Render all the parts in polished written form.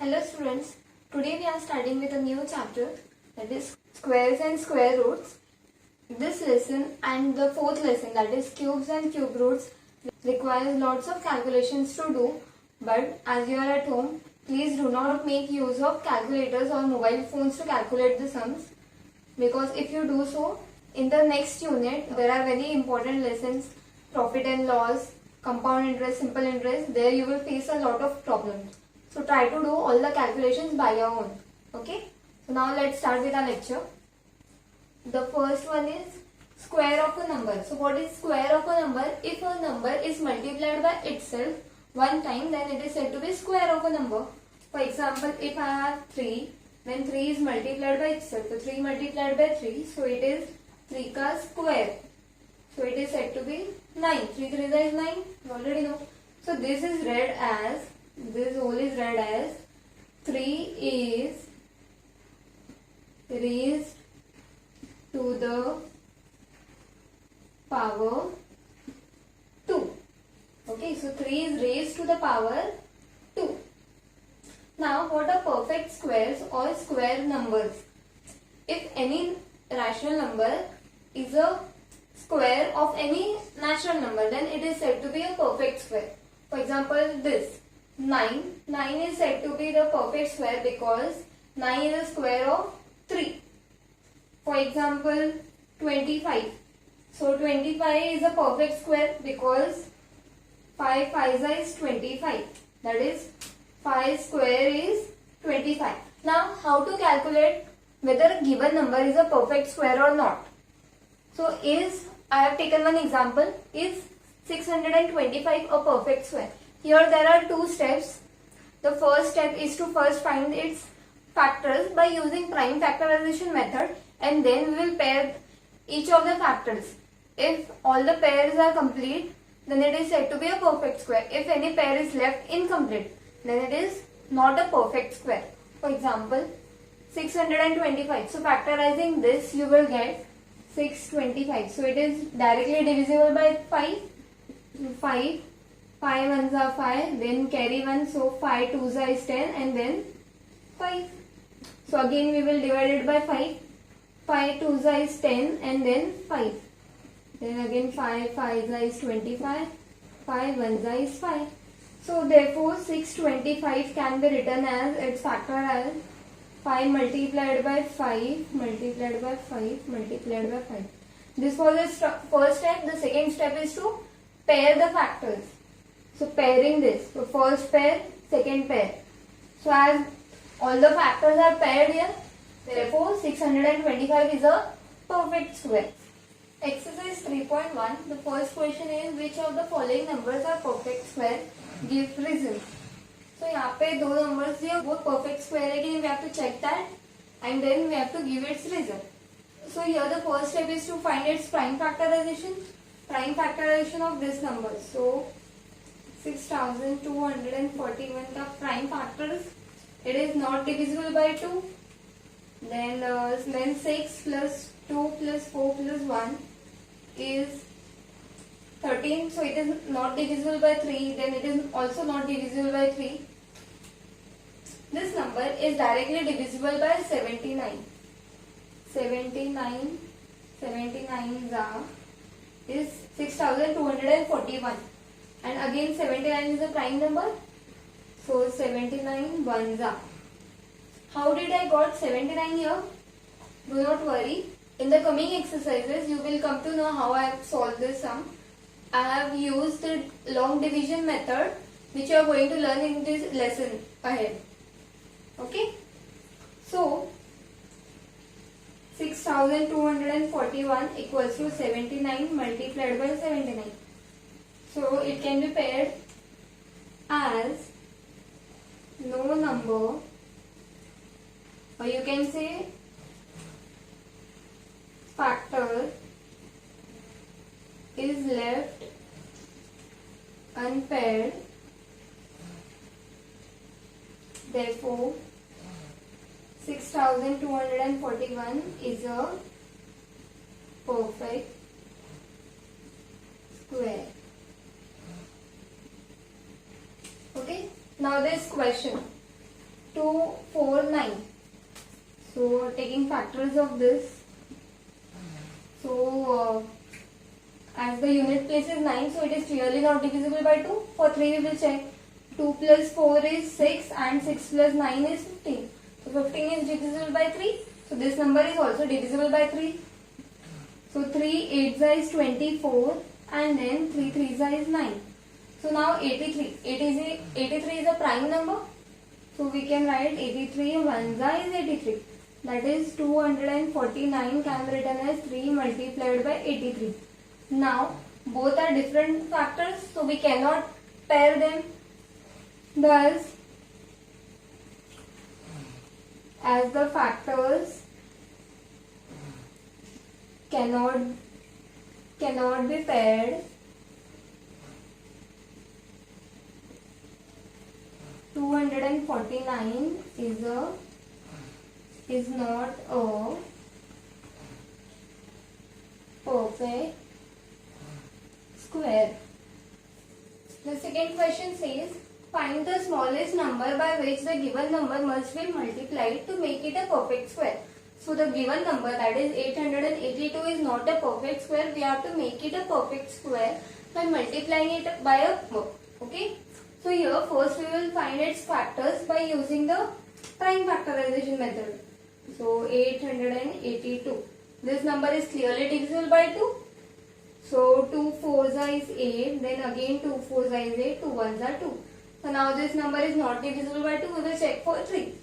Hello students, today we are starting with a new chapter, that is squares and square roots. This lesson and the fourth lesson, that is cubes and cube roots, requires lots of calculations to do, but as you are at home, please do not make use of calculators or mobile phones to calculate the sums, because if you do so, in the next unit there are very important lessons, profit and loss, compound interest, simple interest. There you will face a lot of problems. So try to do all the calculations by your own. Okay. So now let's start with our lecture. The first one is square of a number. So what is square of a number? If a number is multiplied by itself one time, then it is said to be square of a number. For example, if I have 3, then 3 is multiplied by itself. So 3 multiplied by 3, so it is 3 ka square. So it is said to be 9. 3 3 is 9. You already know. So this is read as, this whole is read as 3 is raised to the power 2. Okay, so 3 is raised to the power 2. Now, what are perfect squares or square numbers? If any rational number is a square of any natural number, then it is said to be a perfect square. For example, this 9. 9 is said to be the perfect square because 9 is a square of 3. For example, 25. So 25 is a perfect square because 5 5 is 25. That is 5 square is 25. Now, how to calculate whether a given number is a perfect square or not? So I have taken one example. Is 625 a perfect square? Here there are two steps. The first step is to first find its factors by using prime factorization method, and then we will pair each of the factors. If all the pairs are complete, then it is said to be a perfect square. If any pair is left incomplete, then it is not a perfect square. For example, 625. So factorizing this, you will get 625. So it is directly divisible by 5. 5 ones are 5, then carry 1, so 5 twos are 10, and then 5. So again we will divide it by 5. 5 twos are 10, and then 5. Then again 5 5s is 25. 5 ones are 5. So therefore 625 can be written as its factor as 5 multiplied by 5 multiplied by 5 multiplied by 5. This was the first step. The second step is to pair the factors. So pairing this. So first pair, second pair. So as all the factors are paired here, therefore 625 is a perfect square. Exercise 3.1. The first question is, which of the following numbers are perfect square? Give reason. So यहाँ पे दो numbers दिए, वो perfect square है कि नहीं, we have to check that, and then we have to give its reason. So here the first step is to find its prime factorization. Prime factorization of this number. So 6241 the prime factors. It is not divisible by 2. Then 6 plus 2 plus 4 plus 1 is 13. So it is not divisible by 3. Then it is also not divisible by 3. This number is directly divisible by 79. 79 is 6241. And again 79 is a prime number. So 79 ones are. How did I got 79 here? Do not worry. In the coming exercises, you will come to know how I have solved this sum. I have used the long division method, which you are going to learn in this lesson ahead. Okay? So 6241 equals to 79 multiplied by 79. So it can be paired as no number, or you can say factor is left unpaired. Therefore 6241 is a perfect square. Okay. Now this question. 249. So taking factors of this. So as the unit place is 9, so it is clearly not divisible by 2. For 3 we will check. 2 plus 4 is 6 and 6 plus 9 is 15. So 15 is divisible by 3. So this number is also divisible by 3. So 3 8 is 24 and then 3 3 is 9. So now 83. 83 is a prime number. So we can write 83 1 is 83. That is 249 can be written as 3 multiplied by 83. Now both are different factors, so we cannot pair them. Thus, as the factors cannot be paired, 249 is not a perfect square. The second question says, find the smallest number by which the given number must be multiplied to make it a perfect square. So the given number, that is 882, is not a perfect square. We have to make it a perfect square by multiplying it by a number. Okay. So here first we will find its factors by using the prime factorization method. So 882. This number is clearly divisible by 2. So 2 4s is 8. Then again 2 4s is 8. 2 1s are 2. So now this number is not divisible by 2. We will check for 3.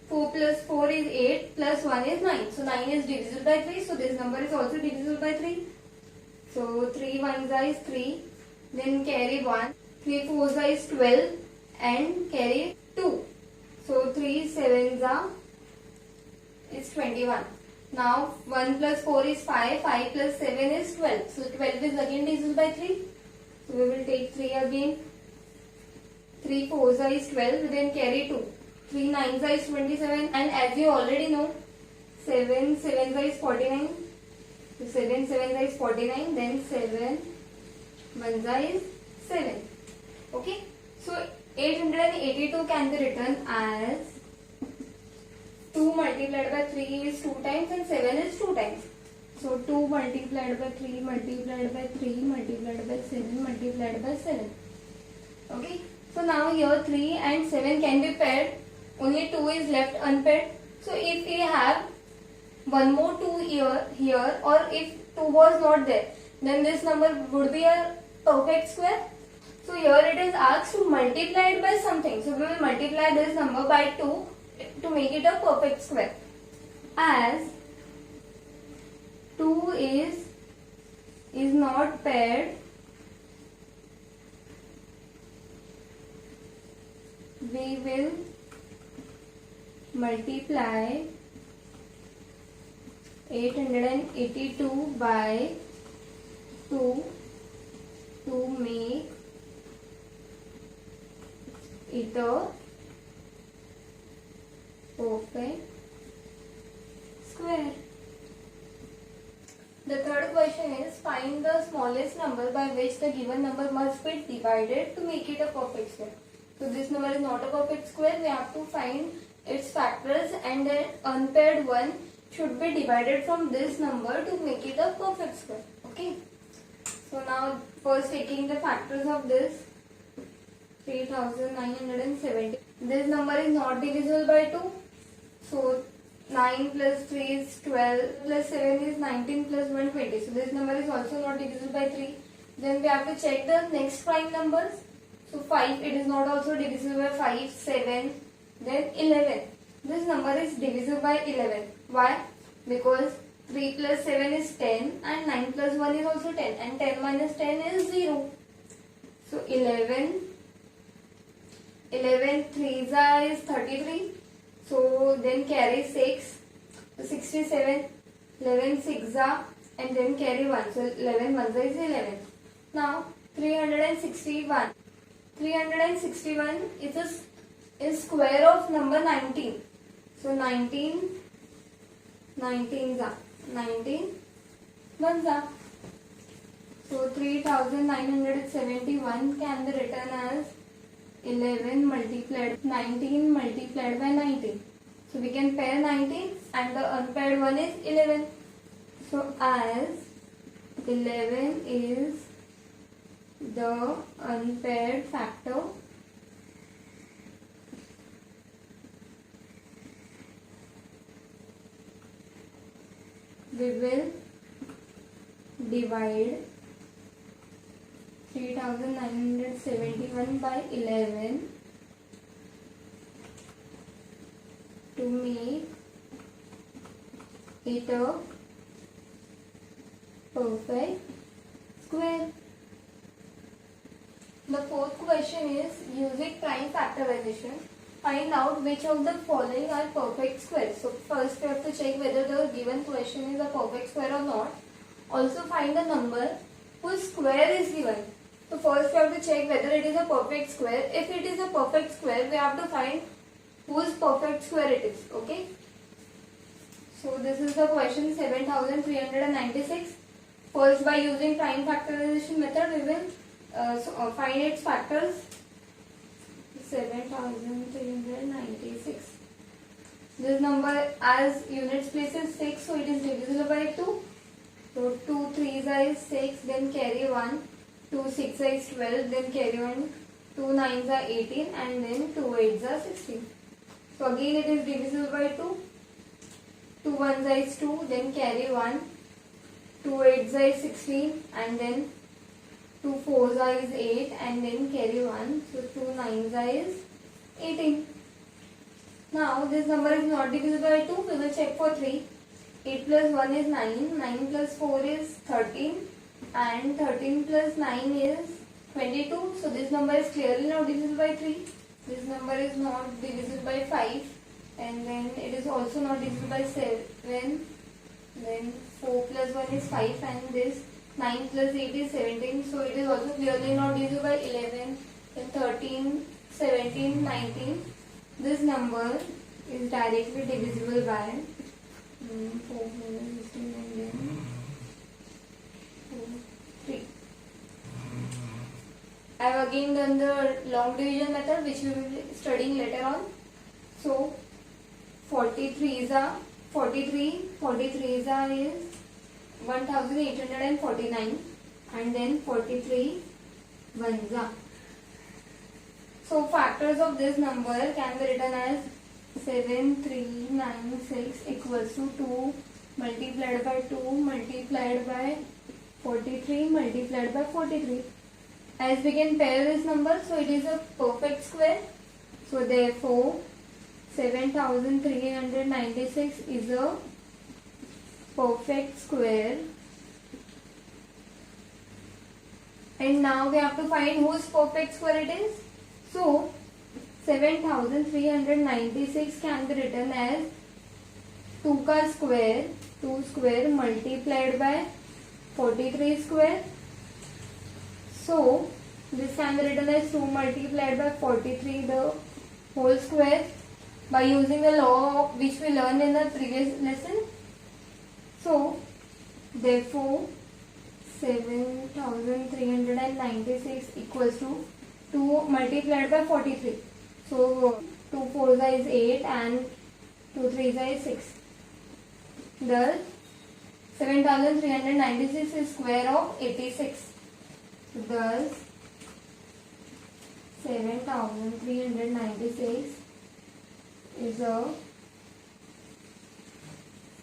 4 plus 4 is 8 plus 1 is 9. So 9 is divisible by 3. So this number is also divisible by 3. So 3 1s is 3. Then carry 1. 3 4s is 12 and carry 2. So 3 7s is 21. Now 1 plus 4 is 5. 5 plus 7 is 12. So 12 is again divisible by 3. So we will take 3 again. 3 4s is 12. Then carry 2. 3 9s is 27. And as you already know, 7 7s is 49. So 7 7s is 49. Then 7 1s is 7. Okay. So 882 can be written as 2 multiplied by 3 is 2 times and 7 is 2 times. So 2 multiplied by 3 multiplied by 3 multiplied by 7 multiplied by 7. Okay. So now here 3 and 7 can be paired. Only 2 is left unpaired. So if we have one more 2 here, or if 2 was not there, then this number would be a perfect square. So here it is asked to multiply it by something. So we will multiply this number by 2 to make it a perfect square. As 2 is not paired, we will multiply 882 by 2 to make it a perfect square. The third question is, find the smallest number by which the given number must be divided to make it a perfect square. So this number is not a perfect square. We have to find its factors and the unpaired one should be divided from this number to make it a perfect square. Okay. So now first taking the factors of this, 3970. This number is not divisible by 2. So 9 plus 3 is 12 plus 7 is 19 plus 120. So this number is also not divisible by 3. Then we have to check the next prime numbers. So 5, it is not also divisible by 5, 7, then 11. This number is divisible by 11. Why? Because 3 plus 7 is 10 and 9 plus 1 is also 10 and 10 minus 10 is 0. So 11 3s is 33. So then carry 6. So 67. 11 6s and then carry 1. So 11 1s is 11. Now 361. 361 is square of number 19. So 19 1s. So 3971 can be written as 11 multiplied 19 multiplied by 19. So we can pair 19 and the unpaired one is 11. So as 11 is the unpaired factor, we will divide 3971 by 11 to make it a perfect square. The fourth question is, using prime factorization, find out which of the following are perfect squares. So first we have to check whether the given question is a perfect square or not. Also find a number whose square is given. So first we have to check whether it is a perfect square. If it is a perfect square, we have to find whose perfect square it is. Okay. So this is the question 7396. First, by using prime factorization method, we will find its factors. 7396. This number, as units place is 6, so it is divisible by 2. So 2 3s is 6, then carry 1. 2 6s is 12, then carry 1. 2 9s are 18, and then 2 8s are 16. So again it is divisible by 2. 2 1s is 2, then carry 1. 2 8s is 16, and then 2 4s is 8, and then carry 1. So 2 9s is 18. Now this number is not divisible by 2. We will check for 3. 8 plus 1 is 9. 9 plus 4 is 13. And 13 plus 9 is 22. So this number is clearly not divisible by 3. This number is not divisible by 5. And then it is also not divisible by 7. Then 4 plus 1 is 5, and this 9 plus 8 is 17. So it is also clearly not divisible by 11. Then 13, 17, 19. This number is directly divisible by 4, 16, and then 3. I have again done the long division method, which we will be studying later on. So 43 is 1849, and then 43 ones are. So factors of this number can be written as 7396 equals to 2 multiplied by 2 multiplied by 43 multiplied by 43. As we can pair this number, so it is a perfect square. So therefore 7396 is a perfect square. And now we have to find whose perfect square it is. So 7396 can be written as 2 ka square, 2 square multiplied by 43 square. So this can be written as 2 multiplied by 43 the whole square, by using the law which we learned in the previous lesson. So therefore 7396 equals to 2 multiplied by 43. So 2 4s is 8 and 2 3s is 6. Thus 7396 is square of 86. Thus 7396 is a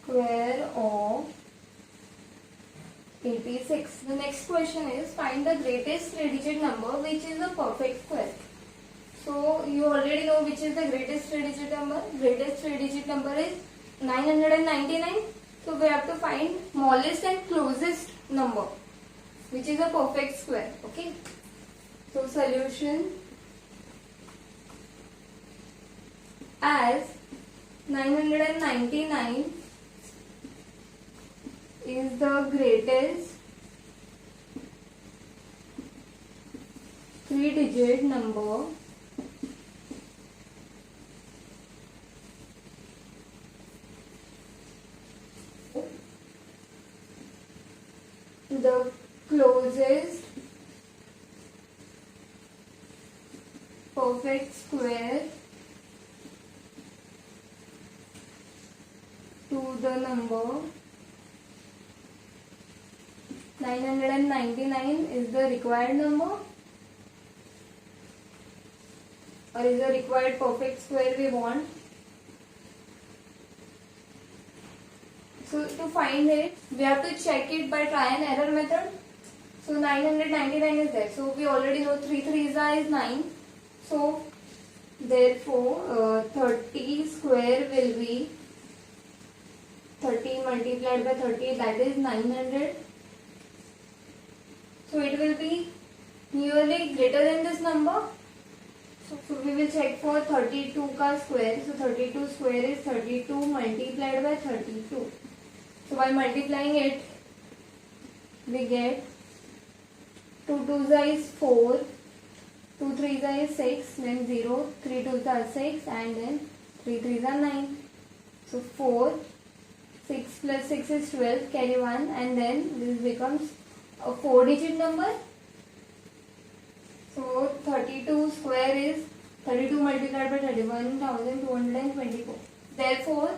square of 86. The next question is, find the greatest 3-digit number which is a perfect square. So you already know which is the greatest 3-digit number. Greatest 3-digit number is 999. So we have to find smallest and closest number which is a perfect square. Okay. So solution, as 999 is the greatest 3-digit number, the closest perfect perfect square to the number 999 is the required number, or is the required perfect square we want. So to find it, we have to check it by try and error method. So 999 is there. So we already know 3 3s is 9. So therefore 30 square will be 30 multiplied by 30, that is 900. So it will be nearly greater than this number. So we will check for 32 ka square. So 32 square is 32 multiplied by 32. So by multiplying it, we get 2 2s is 4, 2 3s is 6, then 0, 3 2s are 6, and then 3 3s are 9. So 4, 6 plus 6 is 12, carry 1, and then this becomes a 4-digit number. So 32 square is 32 multiplied by 31,224. Therefore,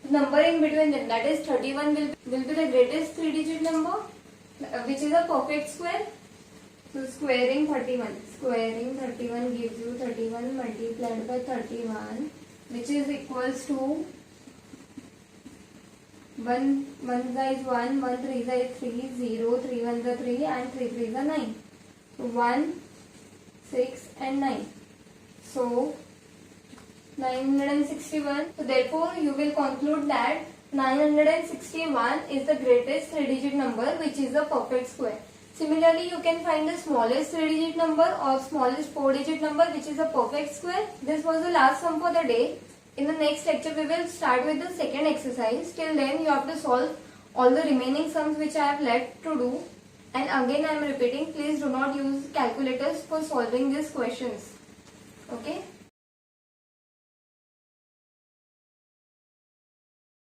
the number in between them, that is 31, will be the greatest 3-digit number, which is a perfect square. So squaring 31. Squaring 31 gives you 31 multiplied by 31, which is equals to 1 is 1, 1 3 is 3, 0, 3 1 is 3, and 3 3 is 9. So 1, 6 and 9. So 961. So therefore you will conclude that 961 is the greatest 3-digit number, which is a perfect square. Similarly, you can find the smallest 3-digit number or smallest 4-digit number, which is a perfect square. This was the last sum for the day. In the next lecture, we will start with the second exercise. Till then, you have to solve all the remaining sums which I have left to do. And again, I am repeating, please do not use calculators for solving these questions. Okay.